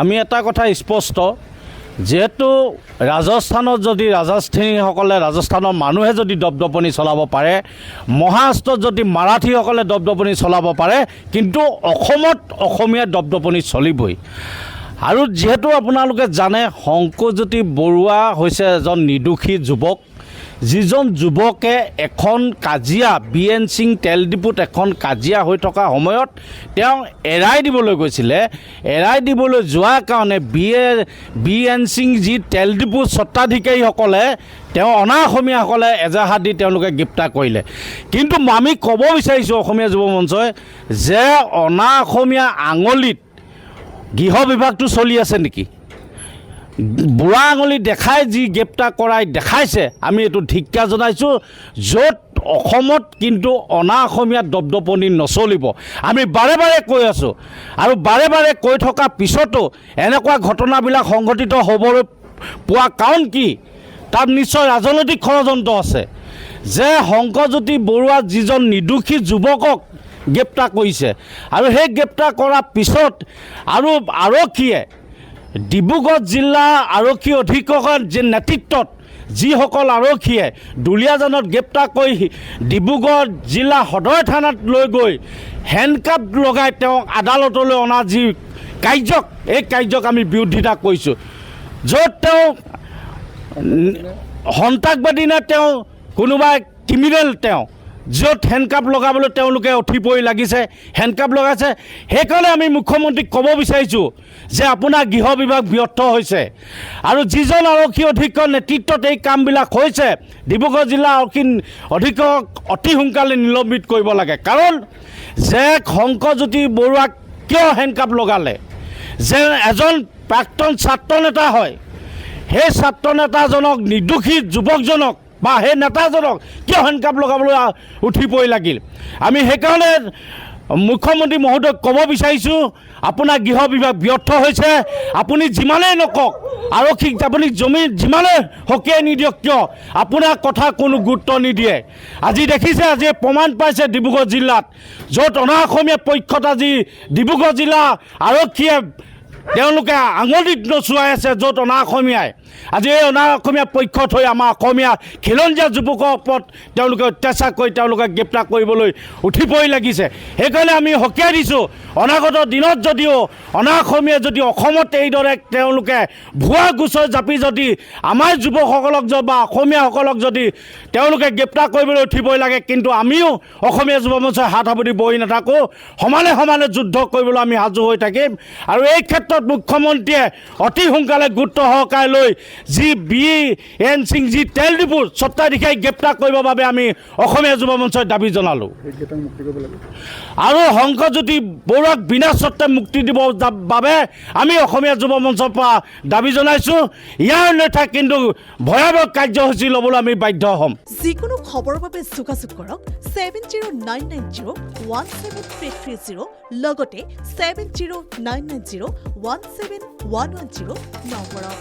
আমি এটা কথা স্পষ্ট যেহেতু ৰাজস্থানত যদি ৰাজস্থানৰ মানুহে যদি দপদপনি চলাব পাৰে, মহাৰাষ্ট্ৰত যদি মাৰাঠীসকলে দপদপনি চলাব পাৰে, কিন্তু অসমত অসমীয়া দপদপনি চলিবই। আৰু যেহেতু আপোনালোকে জানে শংকৰজ্যোতি বৰুৱা হৈছে এজন নিৰ্দোষী যুৱক, যিজন যুৱকে এখন কাজিয়া BN সিং তেল ডিপুত এখন কাজিয়া হৈ থকা সময়ত তেওঁ এৰাই দিবলৈ গৈছিলে। এৰাই দিবলৈ যোৱাৰ কাৰণে BN সিং যি তেল ডিপুৰ স্বত্বাধিকাৰীসকলে তেওঁ অনা অসমীয়াসকলে এজাহাৰ দি তেওঁলোকে গ্ৰেপ্তাৰ কৰিলে। কিন্তু আমি ক'ব বিচাৰিছোঁ অসমীয়া যুৱ মঞ্চই যে অনা অসমীয়া আঙুলিত গৃহ বিভাগটো চলি আছে নেকি? বুঢ়া আঙুলি দেখাই যি গ্ৰেপ্তাৰ কৰাই দেখাইছে, আমি এইটো ধিক্কাৰ জনাইছোঁ। য'ত অসমত কিন্তু অনা অসমীয়া দপদপনি নচলিব, আমি বাৰে বাৰে কৈ আছোঁ। আৰু বাৰে বাৰে কৈ থকাৰ পিছতো এনেকুৱা ঘটনাবিলাক সংঘটিত হ'বলৈ পোৱা কাৰণ কি? তাত নিশ্চয় ৰাজনৈতিক ষড়যন্ত্ৰ আছে। যে শংকৰজ্যোতি বৰুৱা যিজন নিৰ্দোষী যুৱকক গ্ৰেপ্তাৰ কৰিছে, আৰু সেই গ্ৰেপ্তাৰ কৰাৰ পিছত আৰু আৰক্ষীয়ে ডিব্ৰুগড় জিলা আৰক্ষী অধীক্ষকৰ যি নেতৃত্বত যিসকল আৰক্ষীয়ে দুলীয়াজানত গ্ৰেপ্তাৰ কৰি ডিব্ৰুগড় জিলা সদৰ থানাত লৈ গৈ হেণ্ডকাপ লগাই তেওঁক আদালতলৈ অনা যি কাৰ্যক, এই কাৰ্যক আমি বিৰোধিতা কৰিছোঁ। য'ত তেওঁ সন্ত্ৰাসবাদী নে তেওঁ কোনোবাই ক্ৰিমিনেল, তেওঁ য'ত হেণ্ডকাপ লগাবলৈ তেওঁলোকে উঠি পৰি লাগিছে, হেণ্ডকাপ লগাইছে। সেইকাৰণে আমি মুখ্যমন্ত্ৰীক ক'ব বিচাৰিছোঁ যে আপোনাৰ গৃহ বিভাগ ব্যৰ্থ হৈছে। আৰু যিজন আৰক্ষী অধীক্ষকৰ নেতৃত্বত এই কামবিলাক হৈছে, ডিব্ৰুগড় জিলা আৰক্ষী অধীক্ষকক অতি সোনকালে নিলম্বিত কৰিব লাগে। কাৰণ যে শংকৰজ্যোতি বৰুৱাক কিয় হেণ্ডকাপ লগালে? যে এজন প্ৰাক্তন ছাত্ৰ নেতা হয়, সেই ছাত্ৰ নেতাজনক, নিৰ্দোষী যুৱকজনক বা সেই নেতাজনক কিয় হেণ্ডকাপ লগাবলৈ উঠি পৰি লাগিল? আমি সেইকাৰণে মুখ্যমন্ত্ৰী মহোদয়ক ক'ব বিচাৰিছোঁ, আপোনাৰ গৃহ বিভাগ ব্যৰ্থ হৈছে। আপুনি যিমানেই নকওক, আৰক্ষীক আপুনি যিমানেই সকীয়াই নিদিয়ক কিয়, আপোনাৰ কথা কোনো গুৰুত্ব নিদিয়ে। আজি দেখিছে, আজি প্ৰমাণ পাইছে ডিব্ৰুগড় জিলাত, য'ত অনা অসমীয়া পক্ষত আজি ডিব্ৰুগড় জিলা আৰক্ষীয়ে তেওঁলোকে আঙুলিত নচুৱাই আছে। য'ত অনা অসমীয়াই আজি এই অনা অসমীয়া পক্ষত হৈ আমাৰ অসমীয়া খিলঞ্জীয়া যুৱকৰ ওপৰত তেওঁলোকে অত্যাচাৰ কৰি তেওঁলোকে গ্ৰেপ্তাৰ কৰিবলৈ উঠি পৰি লাগিছে। সেইকাৰণে আমি সকীয়াই দিছোঁ, অনাগত দিনত যদিও অনা অসমীয়া যদি অসমত এইদৰে তেওঁলোকে ভুৱা গোচৰ জাপি যদি আমাৰ যুৱকসকলক বা অসমীয়াসকলক যদি তেওঁলোকে গ্ৰেপ্তাৰ কৰিবলৈ উঠি পৰি লাগে, কিন্তু আমিও অসমীয়া যুৱ মঞ্চই হাত সাৱটি বহি নাথাকোঁ, সমানে সমানে যুদ্ধ কৰিবলৈ আমি সাজু হৈ থাকিম। আৰু এই ক্ষেত্ৰত মুখ্যমন্ত্ৰীয়ে অতি সোনকালে গুৰুত্ব সহকাৰে লৈ যি BN সিং যি তেল ডিপুৰ স্বত্বাধিকাৰী গ্ৰেপ্তাৰ কৰিবৰ বাবে আমি অসমীয়া যুৱ মঞ্চই দাবী জনালোঁ। আৰু শংকৰজ্যোতি বৰুৱাক বিনা চৰ্তে মুক্তি দিবৰ বাবে আমি অসমীয়া যুৱ মঞ্চৰ পৰা দাবী জনাইছোঁ। ইয়াৰ অন্যথা কিন্তু ভয়াৱহ কাৰ্যসূচী ল'বলৈ আমি বাধ্য হ'ম। যিকোনো খবৰৰ বাবে যোগাযোগ কৰক 7099017330 লগতে 7099017110 নম্বৰত।